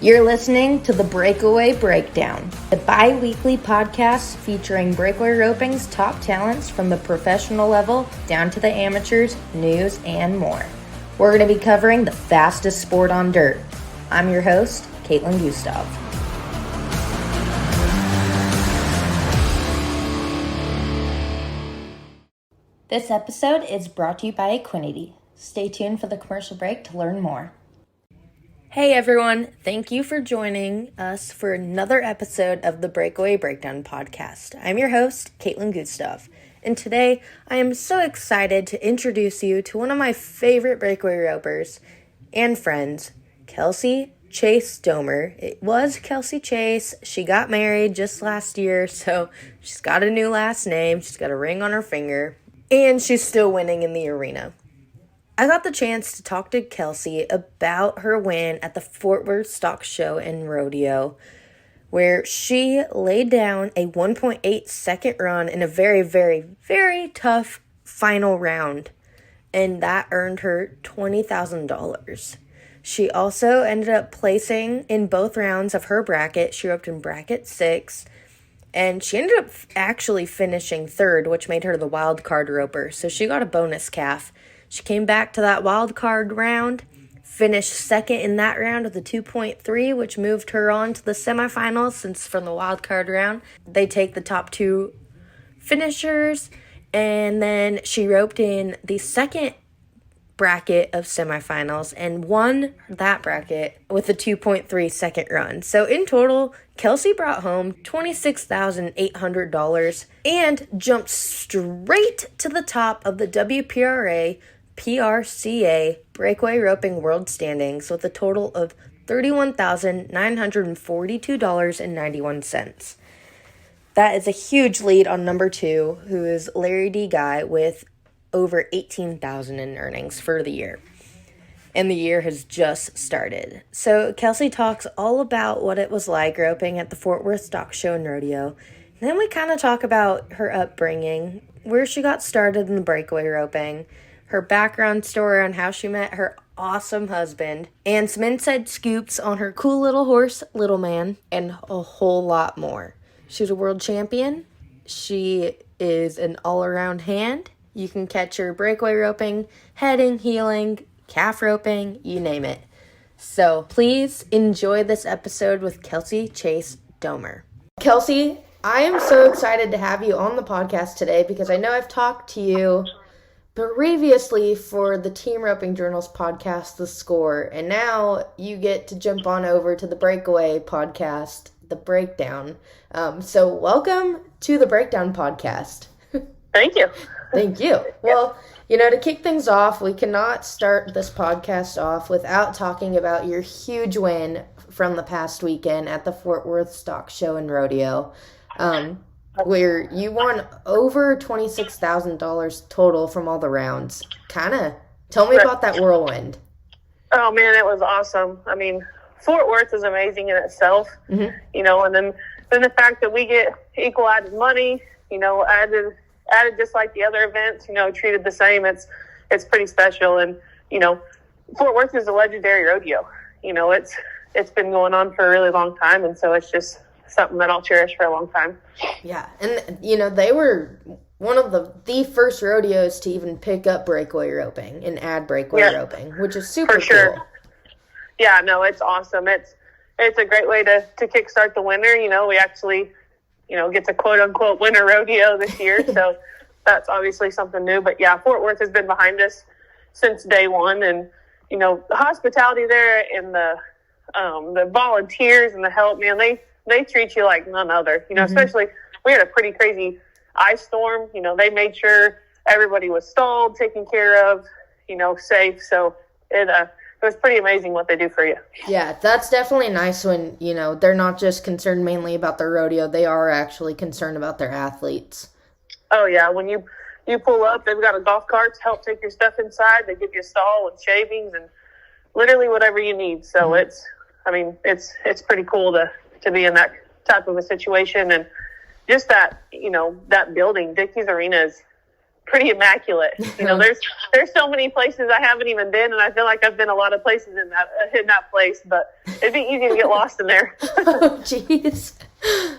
You're listening to the Breakaway Breakdown, the bi-weekly podcast featuring breakaway roping's top talents from the professional level down to the amateurs, news, and more. We're going to be covering the fastest sport on dirt. I'm your host, Kaitlin Gustave. This episode is brought to you by Equinety. Stay tuned for the commercial break to learn more. Hey everyone, thank you for joining us for another episode of the Breakaway Breakdown podcast. I'm your host, Kaitlin Gustave, and today I am so excited to introduce you to one of my favorite breakaway ropers and friends, Kelsie Chace-Domer. It was Kelsie Chase. She got married just last year, so she's got a new last name, she's got a ring on her finger, and she's still winning in the arena. I got the chance to talk to Kelsie about her win at the Fort Worth Stock Show and Rodeo, where she laid down a 1.8 second run in a very, very, very tough final round, and that earned her $20,000. She also ended up placing in both rounds of her bracket. She roped in bracket 6, and she ended up actually finishing third, which made her the wild card roper, so she got a bonus calf. She came back to that wild card round, finished second in that round with a 2.3, which moved her on to the semifinals, since from the wild card round, they take the top two finishers. And then she roped in the second bracket of semifinals and won that bracket with a 2.3 second run. So in total, Kelsie brought home $26,800 and jumped straight to the top of the WPRA Breakaway Roping World Standings with a total of $31,942.91. That is a huge lead on number 2, who is Larry D. Guy, with over $18,000 in earnings for the year. And the year has just started. So Kelsie talks all about what it was like roping at the Fort Worth Stock Show and Rodeo. And then we kind of talk about her upbringing, where she got started in the breakaway roping, her background story on how she met her awesome husband, and some inside scoops on her cool little horse, Little Man, and a whole lot more. She's a world champion. She is an all-around hand. You can catch her breakaway roping, heading, heeling, calf roping, you name it. So please enjoy this episode with Kelsie Chace-Domer. Kelsie, I am so excited to have you on the podcast today because I know I've talked to you previously for the Team Roping Journal's podcast, The Score, and now you get to jump on over to the Breakaway podcast, The Breakdown. So welcome to the Breakdown podcast. Thank you. Thank you. Well, to kick things off, we cannot start this podcast off without talking about your huge win from the past weekend at the Fort Worth Stock Show and Rodeo, where you won over $26,000 total from all the rounds. Tell me about that whirlwind. Oh, man, it was awesome. I mean, Fort Worth is amazing in itself, and then the fact that we get equal added money, added just like the other events, treated the same. It's pretty special. And, Fort Worth is a legendary rodeo. It's been going on for a really long time. And so it's just something that I'll cherish for a long time. Yeah. And, they were one of the first rodeos to even pick up breakaway roping and add breakaway roping, which is super for sure. Cool. Yeah, no, it's awesome. It's a great way to kickstart the winter. We actually get to quote-unquote win a rodeo this year, so that's obviously something new. But, yeah, Fort Worth has been behind us since day one, and, the hospitality there and the volunteers and the help, man, they treat you like none other. Especially we had a pretty crazy ice storm. They made sure everybody was stalled, taken care of, safe. So it was pretty amazing what they do for you. Yeah, that's definitely nice when, they're not just concerned mainly about their rodeo. They are actually concerned about their athletes. Oh, yeah. When you pull up, they've got a golf cart to help take your stuff inside. They give you a stall and shavings and literally whatever you need. So it's pretty cool to be in that type of a situation. And just that, that building, Dickies Arena pretty immaculate. You know, there's so many places I haven't even been, and I feel like I've been a lot of places in that place, but it'd be easy to get lost in there. Oh, jeez.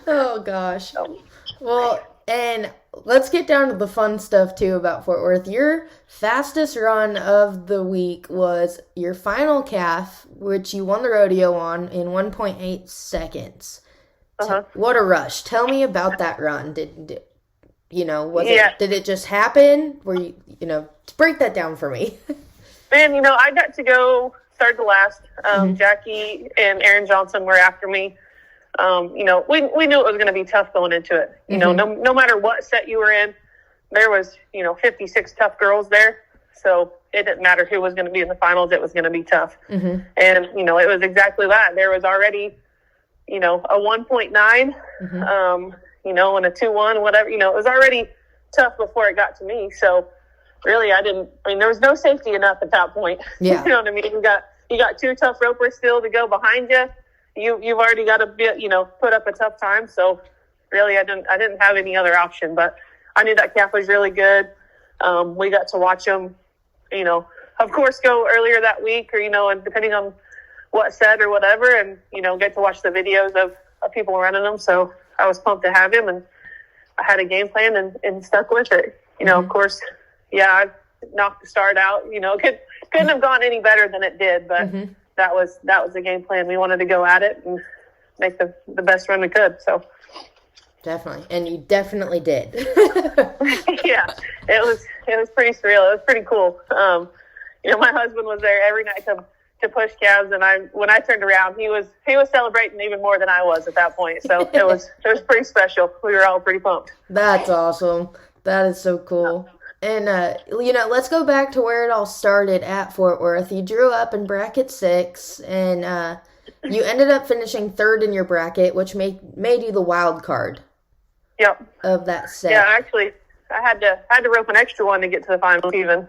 Oh, gosh. Well, and let's get down to the fun stuff, too, about Fort Worth. Your fastest run of the week was your final calf, which you won the rodeo on in 1.8 seconds. What a rush. Tell me about that run. Did it just happen? Were you break that down for me. Man, I got to go start to last. Jackie and Aaron Johnson were after me. We knew it was going to be tough going into it. No matter what set you were in, there was, 56 tough girls there. So it didn't matter who was going to be in the finals. It was going to be tough. And, it was exactly that. There was already, a 1.9, and a 2-1, whatever, it was already tough before it got to me. So really there was no safety enough at that point. Yeah. You know what I mean? You got 2 tough ropers still to go behind you. You've already got to put up a tough time. So really I didn't have any other option, but I knew that calf was really good. We got to watch them, of course go earlier that week or, and depending on what set or whatever, and, get to watch the videos of people running them. So I was pumped to have him, and I had a game plan and stuck with it. Of course, I knocked the start out, couldn't have gone any better than it did, but that was the game plan. We wanted to go at it and make the best run we could. So definitely. And you definitely did. Yeah, it was pretty surreal. It was pretty cool. My husband was there every night to push calves, and when I turned around, he was celebrating even more than I was at that point. So it was pretty special. We were all pretty pumped. That's awesome. That is so cool. And let's go back to where it all started at Fort Worth. You drew up in bracket 6, and you ended up finishing 3rd in your bracket, which made you the wild card. Yep. Of that set. Yeah, actually, I had to rope an extra one to get to the finals even.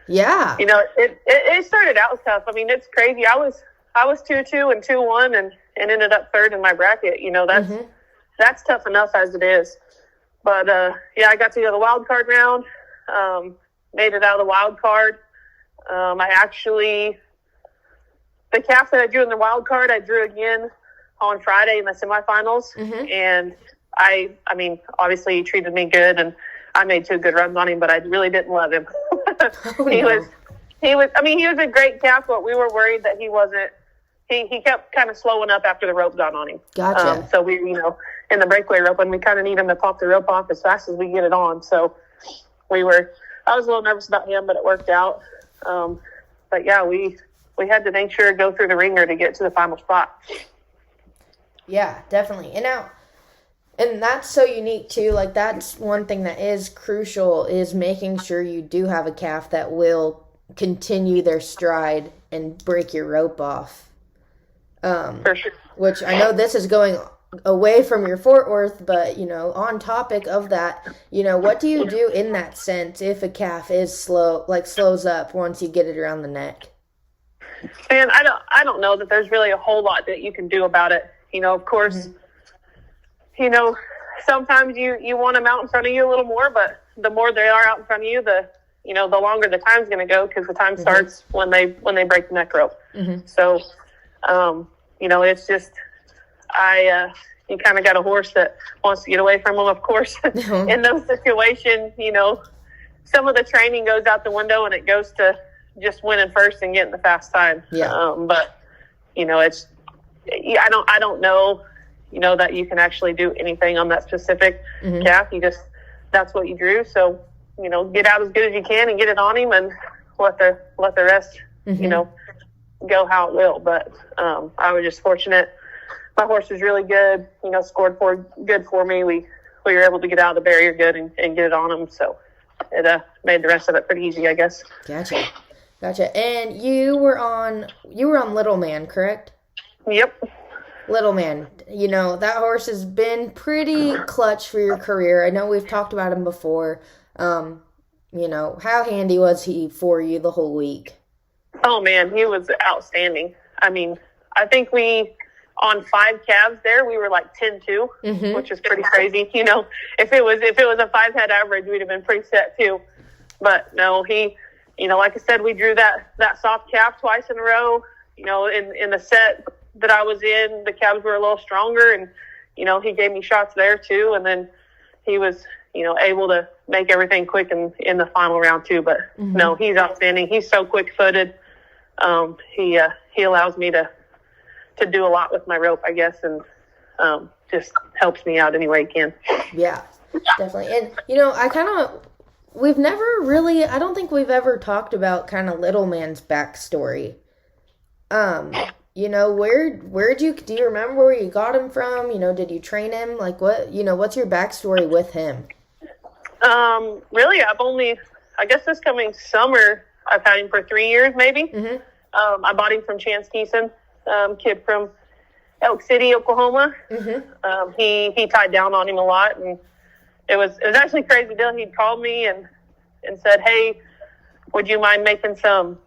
Yeah. It started out tough. I mean, it's crazy. I was 2-2 and 2-1 and ended up 3rd in my bracket. That's tough enough as it is. But I got to go to the wild card round. Made it out of the wild card. The calf that I drew in the wild card, I drew again on Friday in the semifinals. And I mean, obviously he treated me good, and I made 2 good runs on him, but I really didn't love him. He was a great calf, but we were worried that he wasn't, he kept kind of slowing up after the rope got on him. Gotcha. So we, in the breakaway rope, and we kind of need him to pop the rope off as fast as we get it on. So I was a little nervous about him, but it worked out. But yeah, we had to make sure to go through the ringer to get to the final spot. Yeah, definitely. And that's so unique too. Like, that's one thing that is crucial, is making sure you do have a calf that will continue their stride and break your rope off. For sure. Which I know this is going away from your Fort Worth, but, on topic of that, what do you do in that sense if a calf is slows up once you get it around the neck? And I don't know that there's really a whole lot that you can do about it. Of course, sometimes you want them out in front of you a little more, but the more they are out in front of you, the longer the time's going to go, because the time starts when they break the neck rope. So, it's just, you kind of got a horse that wants to get away from them, of course. In those situations, some of the training goes out the window, and it goes to just winning first and getting the fast time. Yeah. But, I don't know, that you can actually do anything on that specific calf. That's what you drew. So, get out as good as you can and get it on him, and let the rest, go how it will. But I was just fortunate. My horse was really good, scored good for me. We were able to get out of the barrier good and get it on him. So it made the rest of it pretty easy, I guess. Gotcha. And you were on Little Man, correct? Yep. Little Man, that horse has been pretty clutch for your career. I know we've talked about him before. How handy was he for you the whole week? Oh, man, he was outstanding. I mean, I think we on 5 calves there, we were like 10-2, which is pretty crazy. You know, if it was a 5-head average, we'd have been pretty set too. But no, he, you know, like I said, we drew that soft calf twice in a row. You know, in the set that I was in, the calves were a little stronger, and, you know, he gave me shots there too. And then he was, you know, able to make everything quick in the final round too. But no, he's outstanding. He's so quick-footed. He allows me to do a lot with my rope, I guess, and just helps me out any way he can. Yeah, definitely. And, you know, we've never really, I don't think we've ever talked about kind of little man's backstory. You know, do you remember where you got him from? You know, did you train him? Like, what's your backstory with him? Really, I guess this coming summer, I've had him for 3 years, maybe. I bought him from Chance Keeson, kid from Elk City, Oklahoma. He tied down on him a lot, and it was actually a crazy deal. He'd called me and said, "Hey, would you mind making some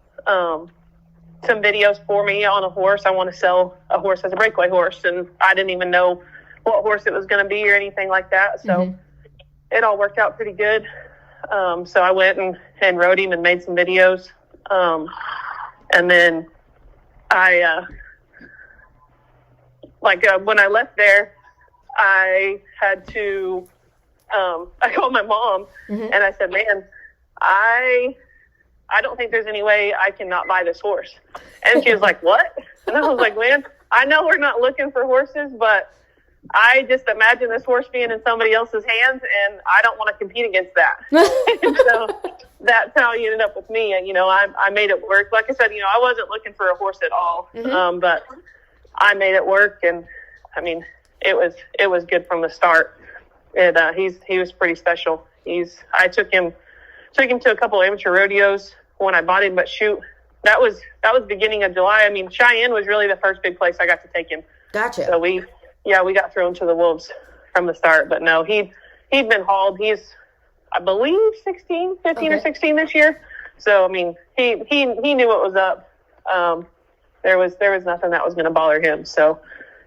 videos for me on a horse? I want to sell a horse as a breakaway horse." And I didn't even know what horse it was going to be or anything like that. So it all worked out pretty good. So I went and rode him and made some videos. And then when I left there, I had to, I called my mom and I said, "Man, I don't think there's any way I can not buy this horse." And she was like, "What?" And I was like, "Man, I know we're not looking for horses, but I just imagine this horse being in somebody else's hands, and I don't want to compete against that." And so that's how he ended up with me. And, you know, I made it work. Like I said, you know, I wasn't looking for a horse at all, but I made it work. And, I mean, it was good from the start. He was pretty special. I took him to a couple of amateur rodeos when I bought him, but shoot, that was beginning of July. I mean, Cheyenne was really the first big place I got to take him. Gotcha. So we got thrown to the wolves from the start. But no, he'd been hauled. He's, I believe, 15 or 16 this year. So, I mean, he knew what was up. There was nothing that was going to bother him. So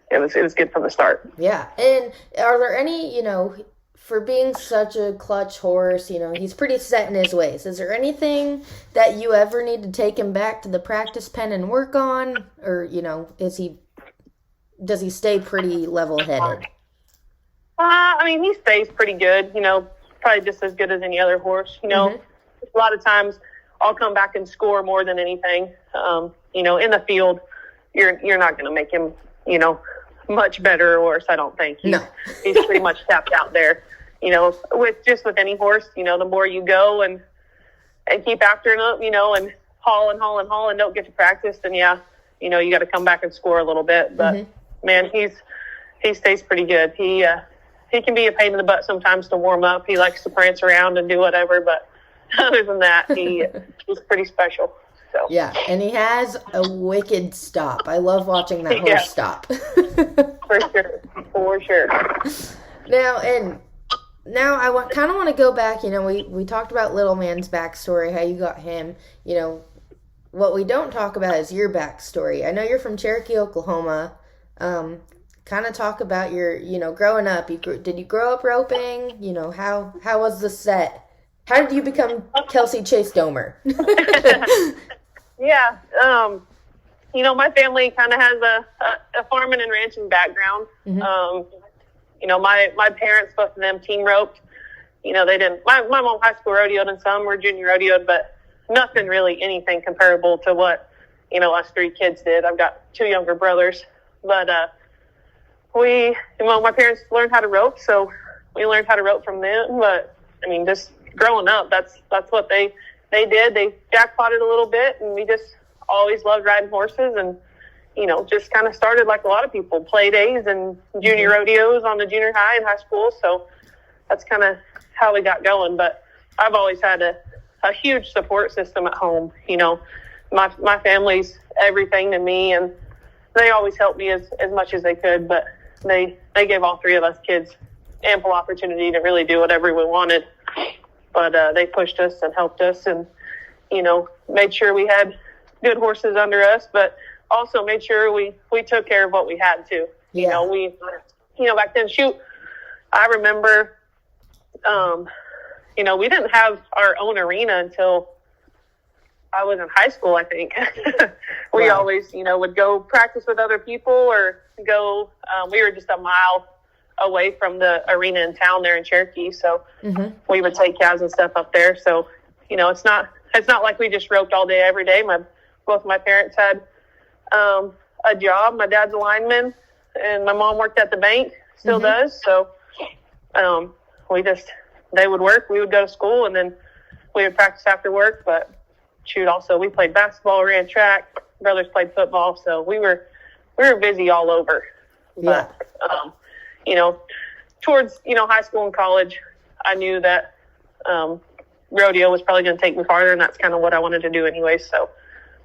it was good from the start. Yeah. And are there any, you know, for being such a clutch horse, you know, he's pretty set in his ways. Is there anything that you ever need to take him back to the practice pen and work on? Or, you know, does he stay pretty level-headed? I mean, he stays pretty good, you know, probably just as good as any other horse. You know, a lot of times I'll come back and score more than anything. You know, in the field, you're not going to make him, you know, much better or worse, I don't think. He's pretty much tapped out there. You know, with any horse, you know, the more you go and keep after him, you know, and haul and don't get to practice, then you know, you got to come back and score a little bit. But man, he stays pretty good. He can be a pain in the butt sometimes to warm up. He likes to prance around and do whatever, but other than that, he's pretty special. So yeah, and he has a wicked stop. I love watching that horse stop. For sure. Now I kind of want to go back. You know, we talked about little man's backstory, how you got him. You know, what we don't talk about is your backstory. I know you're from Cherokee, Oklahoma. Kind of talk about your, you know, growing up. Did you grow up roping? You know, how was the set? How did you become Kelsie Chace-Domer? Yeah, you know, my family kind of has a farming and ranching background. You know, my parents, both of them team roped. You know, they didn't. My mom high school rodeoed and some were junior rodeoed, but nothing really anything comparable to what, you know, us 3 kids did. I've got 2 younger brothers, but my parents learned how to rope, so we learned how to rope from them. But I mean, just growing up, that's what they did. They jackpotted a little bit, and we just always loved riding horses, and you know, just kind of started like a lot of people, play days and junior rodeos on the junior high and high school. So that's kind of how we got going. But I've always had a huge support system at home. You know, my family's everything to me, and they always helped me as much as they could. But they gave all 3 of us kids ample opportunity to really do whatever we wanted. But they pushed us and helped us, and you know, made sure we had good horses under us. But also made sure we took care of what we had to. Yeah. Back then, I remember, we didn't have our own arena until I was in high school, I think. We always, would go practice with other people or go, we were just a mile away from the arena in town there in Cherokee. So we would take calves and stuff up there. So, it's not like we just roped all day, every day. Both my parents had a job. My dad's a lineman and my mom worked at the bank, still does. So they would work, we would go to school, and then we would practice after work. But also we played basketball, ran track, brothers played football, so we were busy all over. Yeah. But towards high school and college, I knew that rodeo was probably going to take me farther, and that's kind of what I wanted to do anyway. So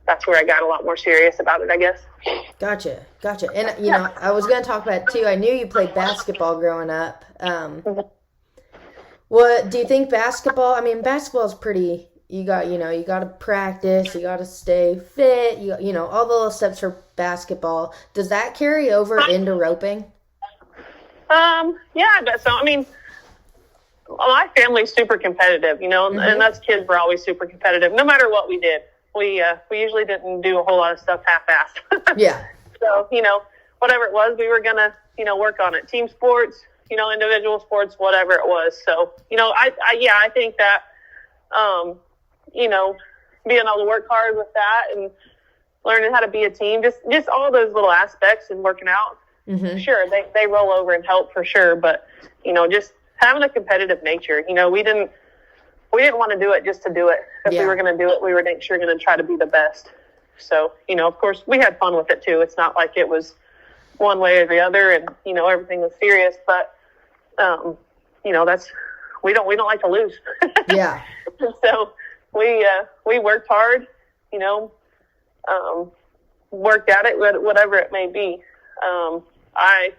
that's where I got a lot more serious about it, I guess. Gotcha. And I was going to talk about it too. I knew you played basketball growing up. What do you think basketball? I mean, basketball is pretty. You got to practice. You got to stay fit. All the little steps for basketball. Does that carry over into roping? Yeah, I bet so. I mean, my family's super competitive, and us kids were always super competitive. No matter what we did, we usually didn't do a whole lot of stuff half-assed. Yeah. So whatever it was, we were gonna work on it. Team sports, individual sports, whatever it was. So I think that being able to work hard with that and learning how to be a team, just all those little aspects and working out. Sure, they roll over and help for sure, but just having a competitive nature. We didn't want to do it just to do it. If we were going to do it, we were going to try to be the best. So of course, we had fun with it too. It's not like it was one way or the other, and everything was serious. But that's we don't like to lose. Yeah. So we worked hard. Worked at it, whatever it may be. I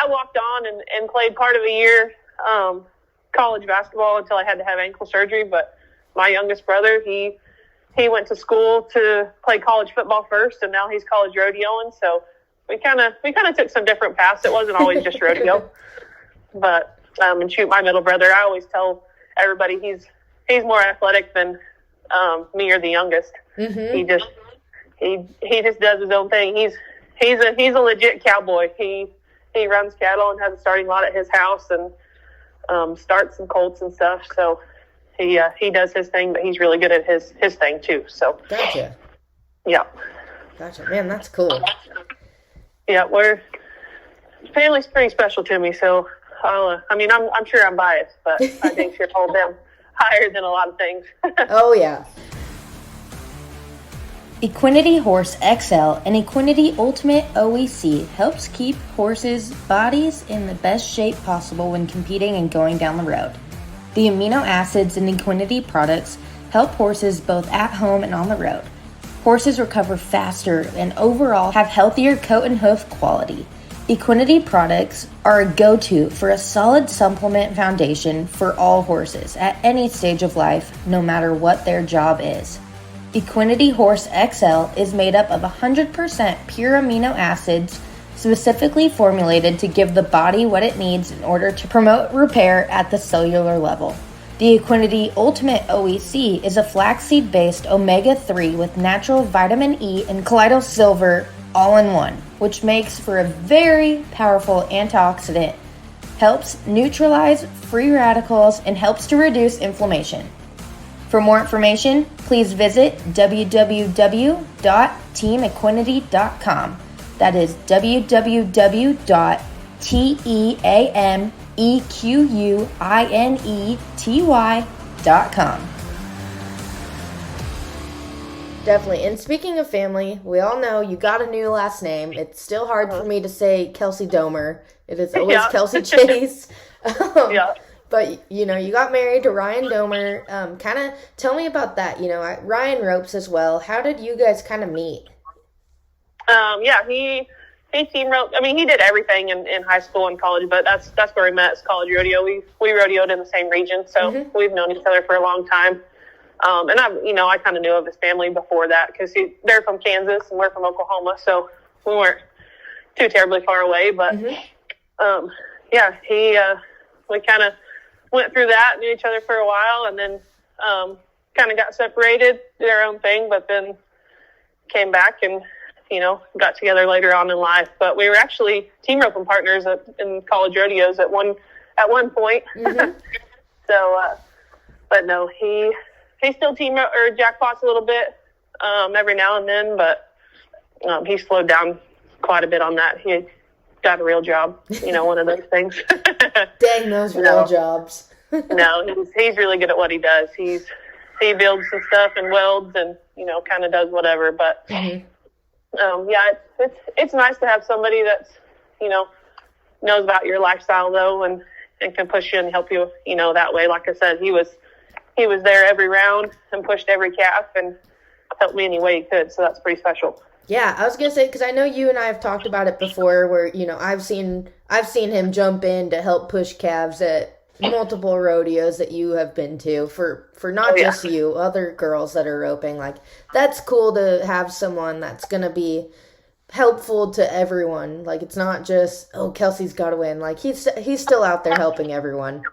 walked on and played part of a year college basketball until I had to have ankle surgery. But my youngest brother, he went to school to play college football first, and now he's college rodeoing. So we kind of took some different paths. It wasn't always just rodeo. But my middle brother, I always tell everybody he's more athletic than me or the youngest. He just does his own thing. He's a legit cowboy. He runs cattle and has a starting lot at his house and starts some colts and stuff. So he does his thing, but he's really good at his thing too. So gotcha. Yeah. Gotcha, man. That's cool. Yeah, family's pretty special to me. So I'm sure I'm biased, but I think should hold them higher than a lot of things. Oh yeah. Equinety Horse XL and Equinety Ultimate OEC helps keep horses' bodies in the best shape possible when competing and going down the road. The amino acids in Equinety products help horses both at home and on the road. Horses recover faster and overall have healthier coat and hoof quality. Equinety products are a go-to for a solid supplement foundation for all horses at any stage of life, no matter what their job is. Equinety Horse XL is made up of 100% pure amino acids specifically formulated to give the body what it needs in order to promote repair at the cellular level. The Equinety Ultimate OEC is a flaxseed-based omega-3 with natural vitamin E and colloidal silver all in one, which makes for a very powerful antioxidant, helps neutralize free radicals, and helps to reduce inflammation. For more information, please visit www.teamequinety.com. That is www.teamequinety.com. Definitely. And speaking of family, we all know you got a new last name. It's still hard for me to say Kelsie Domer. It is always Kelsie Chase. Yeah. But, you got married to Ryan Domer. Kind of tell me about that. Ryan ropes as well. How did you guys kind of meet? He team roped. I mean, he did everything in high school and college, but that's where we met. It's college rodeo. We rodeoed in the same region, so we've known each other for a long time. And I kind of knew of his family before that because they're from Kansas and we're from Oklahoma, so we weren't too terribly far away. But we kind of went through that, knew each other for a while, and then kind of got separated, did our own thing, but then came back and got together later on in life. But we were actually team roping partners in college rodeos at one point. So, but no, he still jackpots a little bit every now and then, but he slowed down quite a bit on that. He got a real job, one of those things. Dang those real jobs. No, he's really good at what he does. He builds some stuff and welds and kind of does whatever. But it's nice to have somebody that's knows about your lifestyle though, and can push you and help you that way. Like I said, he was there every round and pushed every calf and helped me any way he could. So that's pretty special. Yeah, I was gonna say, because I know you and I have talked about it before, where I've seen him jump in to help push calves at multiple rodeos that you have been to for not just you, other girls that are roping. Like, that's cool to have someone that's gonna be helpful to everyone. Like, it's not just, oh, Kelsey's got to win. Like, he's still out there helping everyone.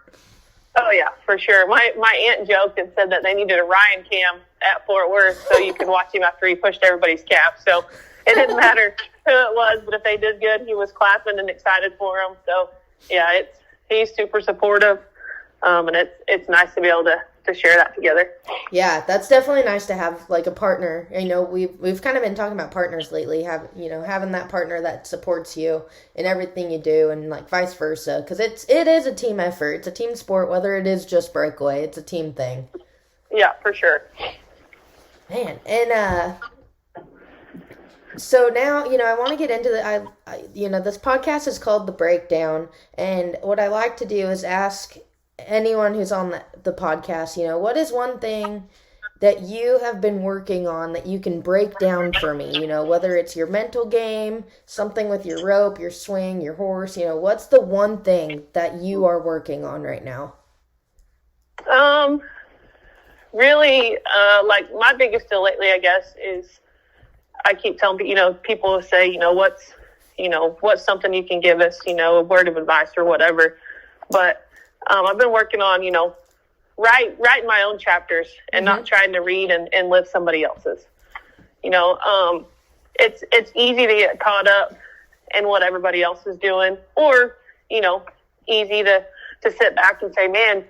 Oh yeah, for sure. My aunt joked and said that they needed a Ryan cam at Fort Worth so you could watch him after he pushed everybody's calf. So it didn't matter who it was, but if they did good, he was clapping and excited for them. So yeah, he's super supportive, and it's nice to be able to share that together. Yeah, that's definitely nice to have like a partner. We've kind of been talking about partners lately. Having that partner that supports you in everything you do, and like vice versa, because it is a team effort. It's a team sport, whether it is just breakaway. It's a team thing. Yeah, for sure. Man, and so now I want to get into this podcast is called The Breakdown, and what I like to do is ask anyone who's on the podcast, what is one thing that you have been working on that you can break down for me? Whether it's your mental game, something with your rope, your swing, your horse, what's the one thing that you are working on right now? Really, like my biggest deal lately, I guess, is I keep telling people say, what's something you can give us, a word of advice or whatever. But I've been working on, writing my own chapters and not trying to read and live somebody else's. It's easy to get caught up in what everybody else is doing, or, easy to sit back and say, man,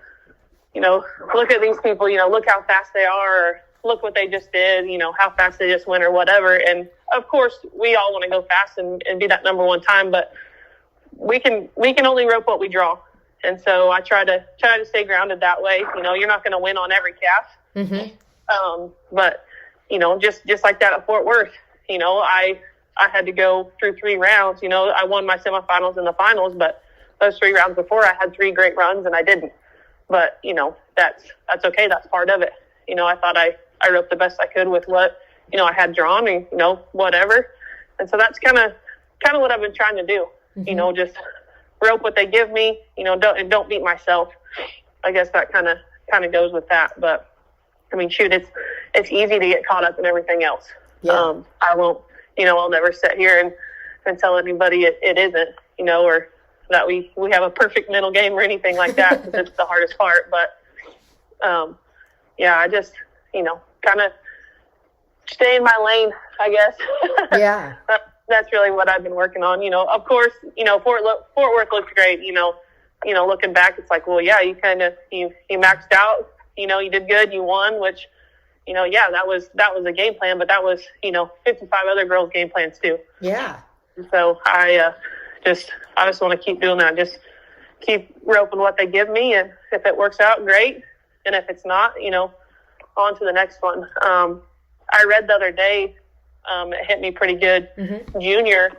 look at these people, look how fast they are, or look what they just did, how fast they just went or whatever. And of course we all want to go fast and be that number one time, but we can only rope what we draw. And so I try to stay grounded that way. You're not going to win on every calf. But, just like that at Fort Worth, I had to go through 3 rounds. I won my semifinals and the finals, but those 3 rounds before I had 3 great runs and I didn't. But, that's okay. That's part of it. I thought I roped the best I could with what, I had drawn and, whatever. And so that's kind of what I've been trying to do, just rope what they give me, don't beat myself. I guess that kind of goes with that. But I mean, shoot, it's easy to get caught up in everything else. Yeah. I won't, I'll never sit here and tell anybody it isn't, or that we have a perfect mental game or anything like that, because it's the hardest part. But I just, kind of stay in my lane, I guess. Yeah. That's really what I've been working on. Of course, Fort Worth looked great. Looking back, it's like, well, yeah, you maxed out. You did good. You won, which, that was a game plan. But that was 55 other girls' game plans too. Yeah. So I just want to keep doing that. Just keep roping what they give me, and if it works out, great. And if it's not, on to the next one. I read the other day. It hit me pretty good. Junior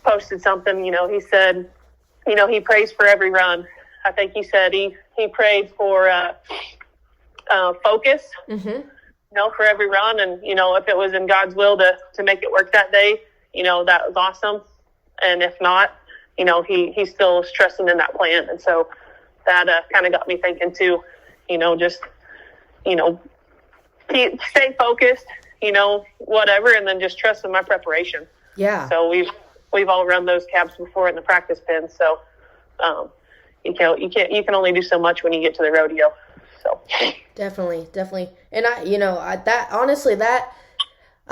posted something, he said, he prays for every run. I think he said he prayed for focus, for every run. And, if it was in God's will to make it work that day, that was awesome. And if not, he's still stressing in that plan. And so that kind of got me thinking too, just, stay focused, whatever, and then just trust in my preparation. Yeah. So we've all run those cabs before in the practice pen. So, you can only do so much when you get to the rodeo. So definitely. And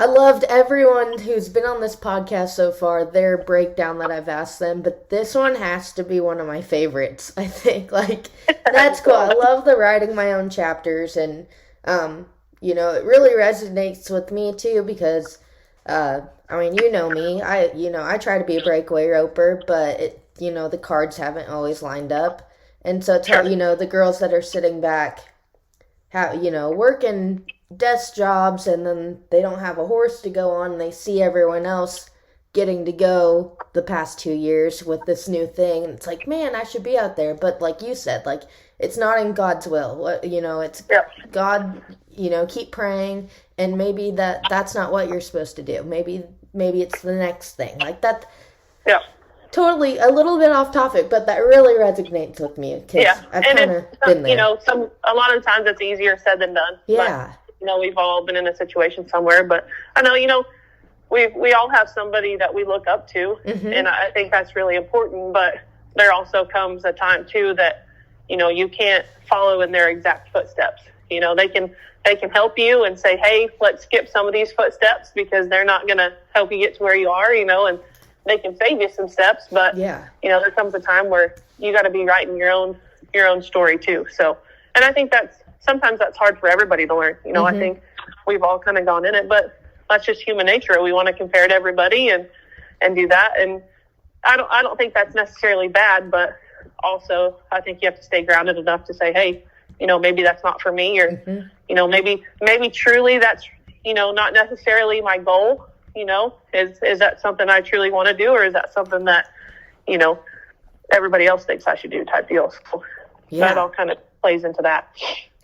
I loved everyone who's been on this podcast so far, their breakdown that I've asked them, but this one has to be one of my favorites, I think. Like, that's cool. I love the writing my own chapters, and, it really resonates with me, too, because, you know me. I try to be a breakaway roper, but, the cards haven't always lined up. And so, the girls that are sitting back, working desk jobs, and then they don't have a horse to go on, and they see everyone else getting to go the past 2 years with this new thing, and it's like, man, I should be out there. But like you said, like, it's not in God's will. It's God, keep praying, and maybe that's not what you're supposed to do. Maybe it's the next thing. Like that. Yeah. Totally, a little bit off topic, but that really resonates with me. Yeah, I've kind of been there. A lot of times it's easier said than done. Yeah. But, we've all been in a situation somewhere, but I know, we all have somebody that we look up to, and I think that's really important, but there also comes a time, too, that, you can't follow in their exact footsteps. They can help you and say, hey, let's skip some of these footsteps because they're not going to help you get to where you are, and they can save you some steps, but there comes a time where you got to be writing your own story too. So, and I think sometimes that's hard for everybody to learn. I think we've all kind of gone in it, but that's just human nature. We want to compare to everybody and do that. And I don't think that's necessarily bad, but also I think you have to stay grounded enough to say, hey, maybe that's not for me, or maybe truly that's not necessarily my goal. Is that something I truly want to do, or is that something that, everybody else thinks I should do type deal? So that all kind of plays into that.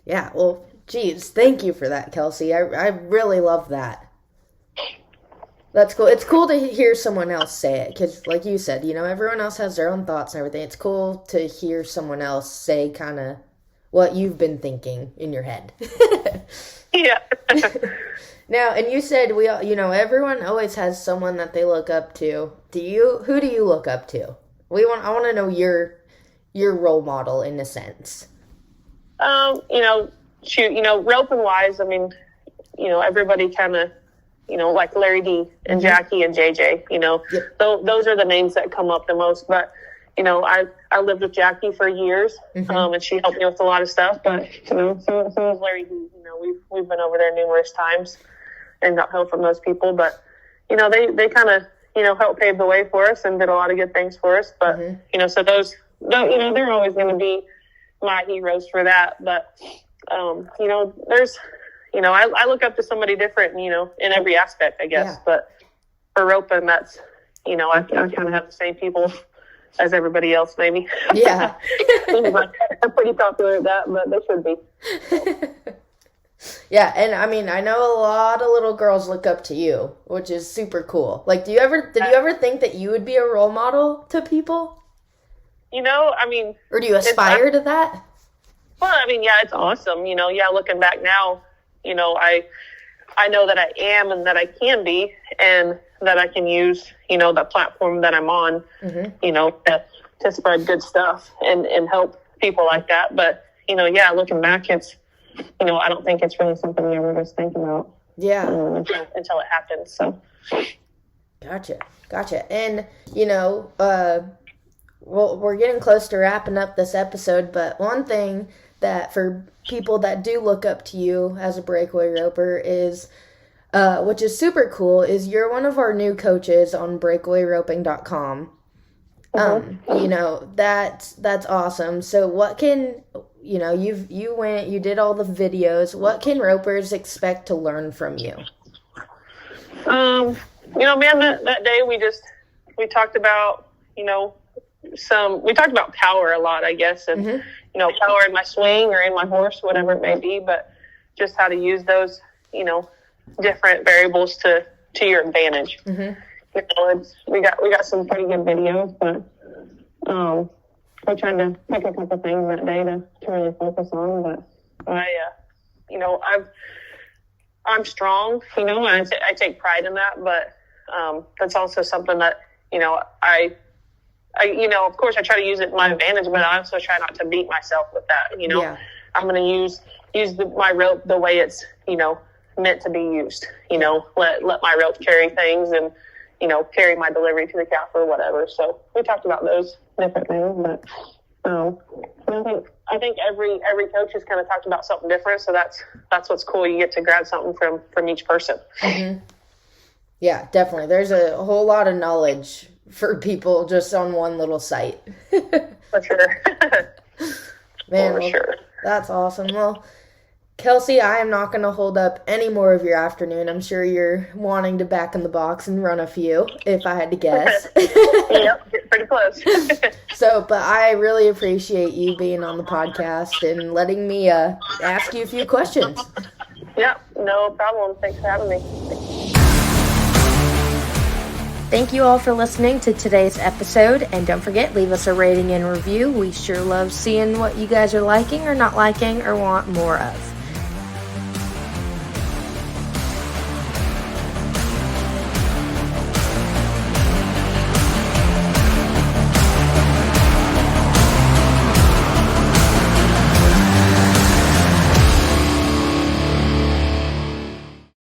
Yeah. Well, geez, thank you for that, Kelsie. I really love that. That's cool. It's cool to hear someone else say it because, like you said, everyone else has their own thoughts and everything. It's cool to hear someone else say kind of what you've been thinking in your head. Yeah. Now, and you said everyone always has someone that they look up to. Who do you look up to? I want to know your role model in a sense. Roping wise, everybody kind of, like Larry D and Jackie and JJ, those are the names that come up the most. But, I lived with Jackie for years, and she helped me with a lot of stuff. But, so is Larry D. We've been over there numerous times and got help from those people. But, they kind of, helped pave the way for us and did a lot of good things for us. But, so those, they're always going to be my heroes for that. But, there's, I look up to somebody different, in every aspect, I guess. Yeah. But for roping, that's, I kind of have the same people as everybody else, maybe. Yeah. I'm pretty popular at that, but they should be. Yeah, and I know a lot of little girls look up to you, which is super cool. Like, did you ever think that you would be a role model to people? Or do you aspire to that? Well, yeah, it's awesome. Looking back now, I know that I am and that I can be, and that I can use, the platform that I'm on, to spread good stuff and help people like that. But, looking back, it's, I don't think it's really something you ever just think about. Yeah. Until it happens. So. Gotcha. And, we're getting close to wrapping up this episode, but one thing that for people that do look up to you as a breakaway roper is, which is super cool, is you're one of our new coaches on breakawayroping.com. That's awesome. So what can, you did all the videos. What can ropers expect to learn from you? That day we talked about, we talked about power a lot, I guess, and, power in my swing or in my horse, whatever it may be, but just how to use those, different variables to your advantage. We got some pretty good videos, but we're trying to pick a couple things that day to really focus on. But I'm strong, and I take pride in that, but that's also something that, I of course I try to use it to my advantage, but I also try not to beat myself with that. Yeah. I'm going to use my rope the way it's, meant to be used, let my rope carry things and, carry my delivery to the calf or whatever. So we talked about those different things, but I think every coach has kind of talked about something different. So that's what's cool. You get to grab something from each person. Mm-hmm. Yeah, definitely. There's a whole lot of knowledge for people just on one little site. For sure. Man, for sure. That's awesome. Well, Kelsie, I am not going to hold up any more of your afternoon. I'm sure you're wanting to back in the box and run a few, if I had to guess. Yep, getting pretty close. But I really appreciate you being on the podcast and letting me ask you a few questions. Yep, no problem. Thanks for having me. Thank you all for listening to today's episode, and don't forget, leave us a rating and review. We sure love seeing what you guys are liking or not liking or want more of.